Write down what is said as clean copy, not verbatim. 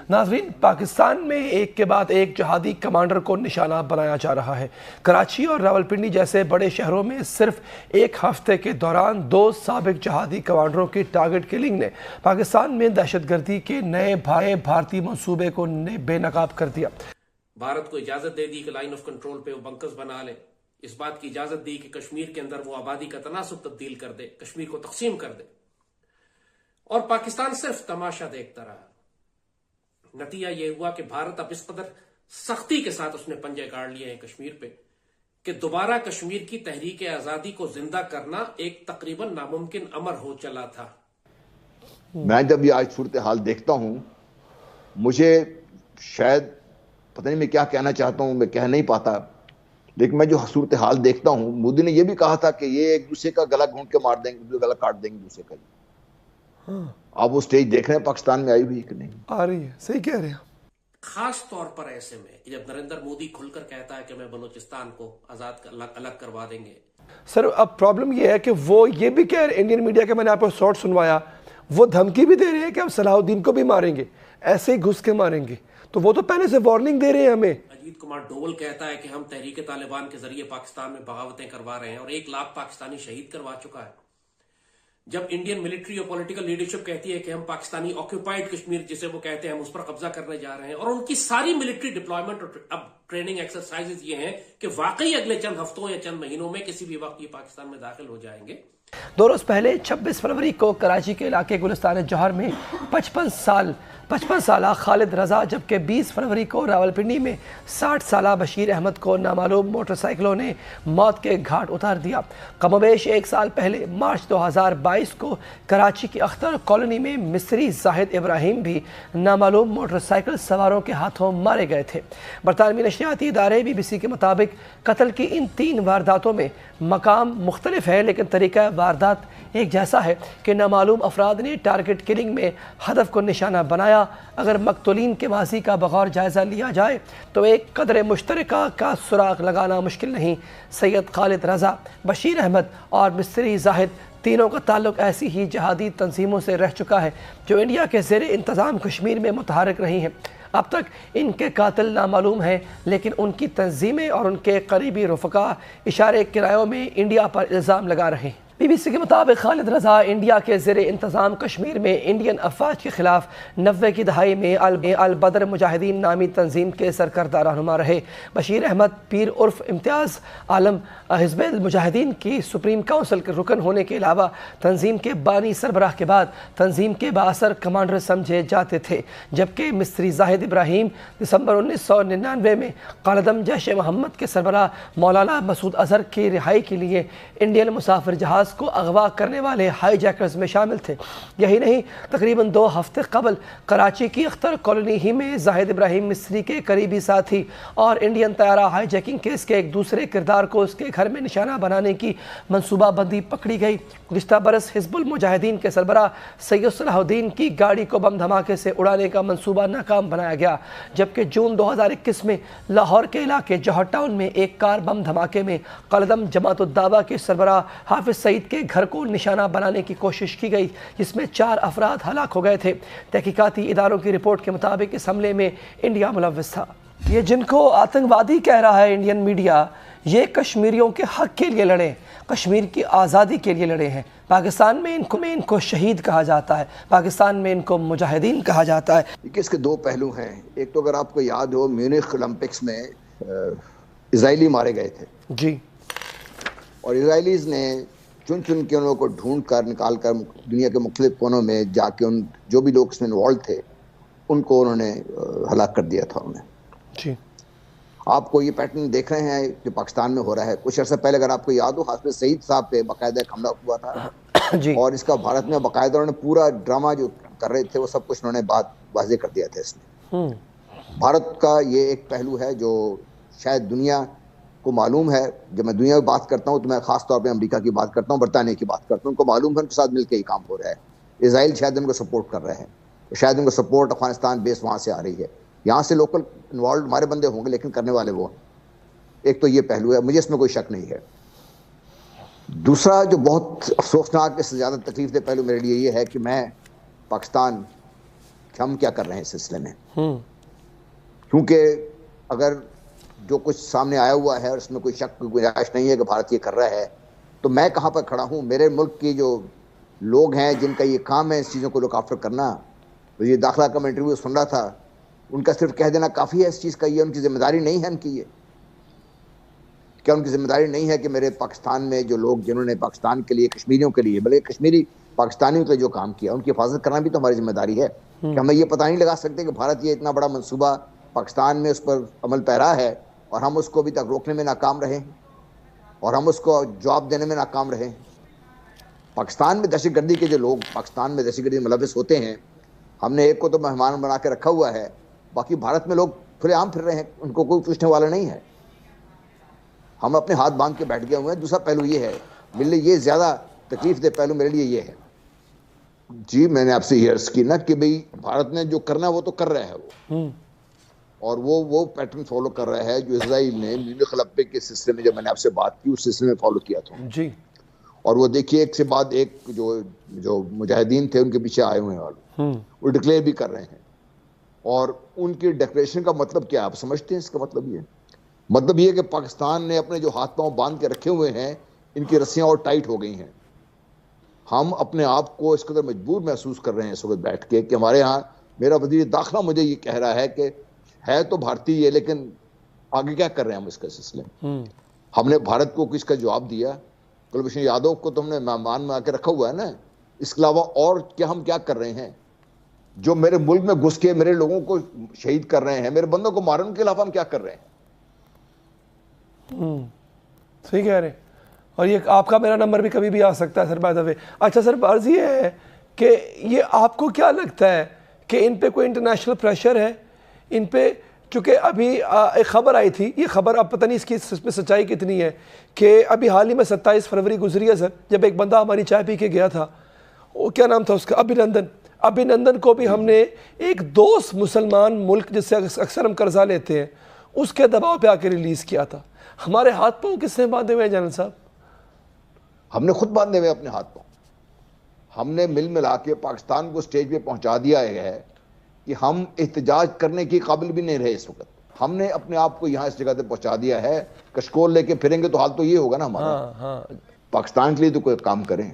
ناظرین، پاکستان میں ایک کے بعد ایک جہادی کمانڈر کو نشانہ بنایا جا رہا ہے۔ کراچی اور راولپنڈی جیسے بڑے شہروں میں صرف ایک ہفتے کے دوران 2 سابق جہادی کمانڈروں کی ٹارگٹ کلنگ نے پاکستان میں دہشت گردی کے نئے بھارتی منصوبے کو بے نقاب کر دیا۔ بھارت کو اجازت دے دی کہ لائن آف کنٹرول پہ وہ بنکرز بنا لے، اس بات کی اجازت دی کہ کشمیر کے اندر وہ آبادی کا تناسب تبدیل کر دے، کشمیر کو تقسیم کر دے، اور پاکستان صرف تماشا دیکھتا رہا۔ نتیجہ یہ ہوا کہ بھارت اب اس قدر سختی کے ساتھ اس نے پنجے کاٹ لیے ہیں کشمیر پہ کہ دوبارہ کشمیر کی تحریک آزادی کو زندہ کرنا ایک تقریباً ناممکن امر ہو چلا تھا۔ میں جب یہ آج صورتحال دیکھتا ہوں، مجھے شاید پتہ نہیں میں کیا کہنا چاہتا ہوں، میں کہہ نہیں پاتا، لیکن میں جو صورتحال دیکھتا ہوں، مودی نے یہ بھی کہا تھا کہ یہ ایک دوسرے کا گلا گھونٹ کے مار دیں گے، گلا کاٹ دیں گے دوسرے کا۔ آپ وہ سٹیج دیکھ رہے ہیں پاکستان میں آئی ہوئی کہ نہیں؟ آ رہی ہے، صحیح کہہ رہے ہیں۔ خاص طور پر ایسے میں جب نریندر مودی کھل کر کہتا ہے کہ میں بلوچستان کو آزاد الگ کروا دیں گے۔ سر اب پرابلم یہ ہے کہ وہ یہ بھی کہہ رہے ہیں، انڈین میڈیا کے میں نے آپ کو شارٹ سنوایا، وہ دھمکی بھی دے رہے ہیں کہ ہم صلاح الدین کو بھی ماریں گے، ایسے ہی گھس کے ماریں گے، تو وہ تو پہلے سے وارننگ دے رہے ہیں ہمیں۔ اجیت کمار ڈوول کہتا ہے کہ ہم تحریک طالبان کے ذریعے پاکستان میں بغاوتیں کروا رہے ہیں اور 1 لاکھ پاکستانی شہید کروا چکا ہے۔ جب انڈین ملٹری اور پولیٹیکل لیڈرشپ کہتی ہے کہ ہم پاکستانی آکیوپائڈ کشمیر جسے وہ کہتے ہیں ہم اس پر قبضہ کرنے جا رہے ہیں، اور ان کی ساری ملٹری ڈپلائمنٹ اور اب ٹریننگ ایکسرسائزز یہ ہیں کہ واقعی اگلے چند ہفتوں یا چند مہینوں میں کسی بھی وقت یہ پاکستان میں داخل ہو جائیں گے۔ 2 روز پہلے 26 فروری کو کراچی کے علاقے گلستان جوہر میں 55 سالہ خالد رضا، جبکہ 20 فروری کو راولپنڈی میں 60 سالہ بشیر احمد کو نامعلوم موٹر سائیکلوں نے موت کے گھاٹ اتار دیا۔ کم و بیش 1 سال پہلے مارچ 2022 کو کراچی کی اختر کالونی میں مصری زاہد ابراہیم بھی نامعلوم موٹر سائیکل سواروں کے ہاتھوں مارے گئے تھے۔ برطانوی نشریاتی ادارے BBC کے مطابق قتل کی ان 3 وارداتوں میں مقام مختلف ہے، لیکن طریقہ واردات ایک جیسا ہے کہ نامعلوم افراد نے ٹارگٹ کلنگ میں ہدف کو نشانہ بنایا۔ اگر مقتولین کے ماضی کا بغور جائزہ لیا جائے تو ایک قدر مشترکہ کا سراغ لگانا مشکل نہیں۔ سید خالد رضا، بشیر احمد اور مصری زاہد تینوں کا تعلق ایسی ہی جہادی تنظیموں سے رہ چکا ہے جو انڈیا کے زیر انتظام کشمیر میں متحرک رہی ہیں۔ اب تک ان کے قاتل نامعلوم ہیں، لیکن ان کی تنظیمیں اور ان کے قریبی رفقا اشارے کرایوں میں انڈیا پر الزام لگا رہے ہیں۔ BBC کے مطابق خالد رضا انڈیا کے زیر انتظام کشمیر میں انڈین افواج کے خلاف 90 کی دہائی میں البدر مجاہدین نامی تنظیم کے سرکردہ رہنما رہے۔ بشیر احمد پیر عرف امتیاز عالم حزب المجاہدین کی سپریم کونسل کے رکن ہونے کے علاوہ تنظیم کے بانی سربراہ کے بعد تنظیم کے بااثر کمانڈر سمجھے جاتے تھے، جبکہ مصری زاہد ابراہیم دسمبر 1999 میں قائداعظم جیش محمد کے سربراہ مولانا مسعود اظہر کی رہائی کے لیے انڈین مسافر جہاز کو اغوا کرنے والے ہائی جیکرز میں شامل تھے۔ یہی نہیں، تقریباً 2 ہفتے قبل کراچی کی اختر کالونی ہی میں زاہد ابراہیم مصری کے قریبی ساتھی اور انڈین طیارہ ہائی جیکنگ کیس کے ایک دوسرے کردار کو اس کے گھر میں نشانہ بنانے کی منصوبہ بندی پکڑی گئی۔ گزشتہ برس حزب المجاہدین کے سربراہ سید صلاح الدین کی گاڑی کو بم دھماکے سے اڑانے کا منصوبہ ناکام بنایا گیا، جبکہ جون 2021 میں لاہور کے علاقے جوہر ٹاؤن میں ایک کار بم دھماکے میں قائداعظم جماعت الدعوہ کے سربراہ حافظ سعید کے گھر کو نشانہ بنانے کی کوشش کی گئی، جس میں 4 افراد ہلاک ہو گئے تھے۔ تحقیقاتی اداروں کی رپورٹ کے مطابق اس حملے میں انڈیا ملوث تھا۔ یہ جن کو آتنکوادی کہہ رہا ہے انڈین میڈیا، یہ کشمیریوں کے حق کے لیے لڑے، کشمیر کی آزادی کے لیے لڑے ہیں۔ پاکستان میں ان کو شہید کہا جاتا ہے، پاکستان میں ان کو مجاہدین کہا جاتا ہے۔ اس کے 2 پہلو ہیں۔ ایک تو اگر آپ کو یاد ہو، میونخ اولمپکس میں اسرائیلی مارے گئے تھے جی، اور اسرائیلیز نے چن کے ان لوگوں کو ڈھونڈ کر نکال کر دنیا کے مختلف کونوں میں جا کے ان جو بھی لوگ اس میں انوالو تھے ان کو انہوں نے ہلاک کر دیا تھا انہیں۔ جی، آپ کو یہ پیٹرن دیکھ رہے ہیں جو پاکستان میں ہو رہا ہے۔ کچھ عرصہ پہلے اگر آپ کو یاد ہو، حافظ سعید صاحب پہ باقاعدہ ایک حملہ ہوا تھا جی، اور اس کا بھارت میں باقاعدہ انہوں نے پورا ڈرامہ جو کر رہے تھے وہ سب کچھ انہوں نے بات واضح کر دیا تھا۔ اس میں بھارت کا یہ ایک پہلو ہے جو شاید دنیا کو معلوم ہے۔ جب میں دنیا کی بات کرتا ہوں تو میں خاص طور پہ امریکہ کی بات کرتا ہوں، برطانیہ کی بات کرتا ہوں، ان کو معلوم ہے ان کے ساتھ مل کے یہ کام ہو رہا ہے۔ اسرائیل شاید ان کو سپورٹ کر رہا ہے، شاید ان کو سپورٹ افغانستان بیس وہاں سے آ رہی ہے، یہاں سے لوکل انوالوڈ ہمارے بندے ہوں گے لیکن کرنے والے وہ ہیں۔ ایک تو یہ پہلو ہے، مجھے اس میں کوئی شک نہیں ہے۔ دوسرا جو بہت افسوسناک، اس سے زیادہ تکلیف دہ پہلو میرے لیے یہ ہے کہ میں پاکستان کہ ہم کیا کر رہے ہیں اس سلسلے میں. کیونکہ اگر جو کچھ سامنے آیا ہوا ہے اور اس میں کوئی شک کی گنجائش نہیں ہے کہ بھارت یہ کر رہا ہے, تو میں کہاں پر کھڑا ہوں؟ میرے ملک کی جو لوگ ہیں جن کا یہ کام ہے اس چیزوں کو لک آفٹر کرنا, یہ داخلہ کا میں انٹرویو سن رہا تھا, ان کا صرف کہہ دینا کافی ہے اس چیز کا, یہ ان کی ذمہ داری نہیں ہے ان کی. یہ کیا ان کی ذمہ داری نہیں ہے کہ میرے پاکستان میں جو لوگ جنہوں نے پاکستان کے لیے, کشمیریوں کے لیے, بلکہ کشمیری پاکستانیوں کے جو کام کیا ان کی حفاظت کرنا بھی تو ہماری ذمہ داری ہے. کہ ہمیں یہ پتہ نہیں لگا سکتے کہ بھارت یہ اتنا بڑا منصوبہ پاکستان میں اس پر عمل پیرا ہے اور ہم اس کو ابھی تک روکنے میں ناکام رہے ہیں اور ہم اس کو جواب دینے میں ناکام رہے ہیں. پاکستان میں دہشت گردی کے جو لوگ پاکستان میں دہشت گردی ملوث ہوتے ہیں, ہم نے ایک کو تو مہمان بنا کے رکھا ہوا ہے, باقی بھارت میں لوگ کھلے عام پھر رہے ہیں, ان کو کوئی پوچھنے والا نہیں ہے. ہم اپنے ہاتھ باندھ کے بیٹھ گئے ہوئے ہیں. دوسرا پہلو یہ ہے, میرے لیے یہ زیادہ تکلیف دہ پہلو میرے لیے یہ ہے جی, میں نے آپ سے یہ عرض کی نا کہ بھئی بھارت نے جو کرنا ہے وہ تو کر رہا ہے وہ, اور وہ پیٹرن فالو کر رہا ہے جو اسرائیل نے میونخ حلبے کے سلسلے میں جب میں نے آپ سے بات کی اس سلسلے میں فالو کیا تھا جی. اور وہ دیکھیے ایک سے بعد ایک جو مجاہدین تھے ان کے پیچھے آئے ہوئے ہیں, وہ ڈکلیئر بھی کر رہے ہیں. اور ان کی ڈکلیریشن کا مطلب کیا آپ سمجھتے ہیں؟ اس کا مطلب یہ کہ پاکستان نے اپنے جو ہاتھ پاؤں باندھ کے رکھے ہوئے ہیں ان کی رسیاں اور ٹائٹ ہو گئی ہیں. ہم اپنے آپ کو اس قدر مجبور محسوس کر رہے ہیں اس وقت بیٹھ کے کہ ہمارے ہاں میرا وزیر داخلہ مجھے یہ کہہ رہا ہے کہ ہے تو بھارتی ہے لیکن آگے کیا کر رہے ہیں ہم اس کے سلسلے میں. ہم نے بھارت کو کس کا جواب دیا؟ کلبھوشن یادو کو تو ہم نے مہمان بنا کے رکھا ہوا ہے نا, اس کے علاوہ اور کیا ہم کیا کر رہے ہیں؟ جو میرے ملک میں گھس کے میرے لوگوں کو شہید کر رہے ہیں, میرے بندوں کو مارنے کے علاوہ ہم کیا کر رہے ہیں؟ صحیح کہہ رہے ہیں. اور یہ آپ کا میرا نمبر بھی کبھی بھی آ سکتا ہے سر, بائی دا وے. اچھا سر, عرض یہ ہے کہ یہ آپ کو کیا لگتا ہے کہ ان پہ کوئی انٹرنیشنل پریشر ہے ان پہ؟ چونکہ ابھی ایک خبر آئی تھی, یہ خبر اب پتہ نہیں اس کی میں سچائی کتنی ہے, کہ ابھی حال ہی میں 27 فروری گزری ہے سر, جب ایک بندہ ہماری چائے پی کے گیا تھا, وہ کیا نام تھا اس کا, ابھینندن کو بھی ہم نے ایک دوست مسلمان ملک جس سے اکثر ہم قرضہ لیتے ہیں اس کے دباؤ پہ آ کے ریلیز کیا تھا. ہمارے ہاتھ پاؤں کس نے باندھے ہوئے ہیں جنرل صاحب؟ ہم نے خود باندھے ہوئے اپنے ہاتھ پاؤں. ہم نے مل ملا کے پاکستان کو سٹیج پہ پہنچا دیا ہے کہ ہم احتجاج کرنے کی قابل بھی نہیں رہے اس وقت. ہم نے اپنے آپ کو یہاں اس جگہ پہ پہنچا دیا ہے. کشکول لے کے پھریں گے تو حال تو یہ ہوگا نا ہمارا. پاکستان کے لیے تو کوئی کام کریں.